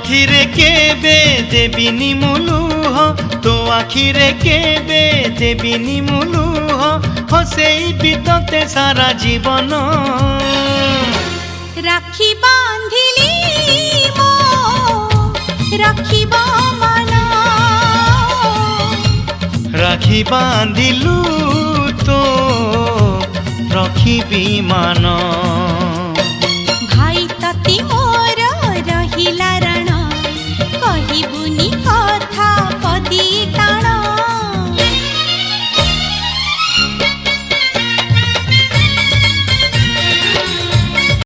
आखिरे केबे देबिनी मुलुह तो आखिरे केबे देबिनी मुलुह हसेई बितते सारा जीवन राखी बांधिली मो राखिब मन राखी बांधिलु तो रखिबी मान भाई तती मोर रहिला रण कहिबुनी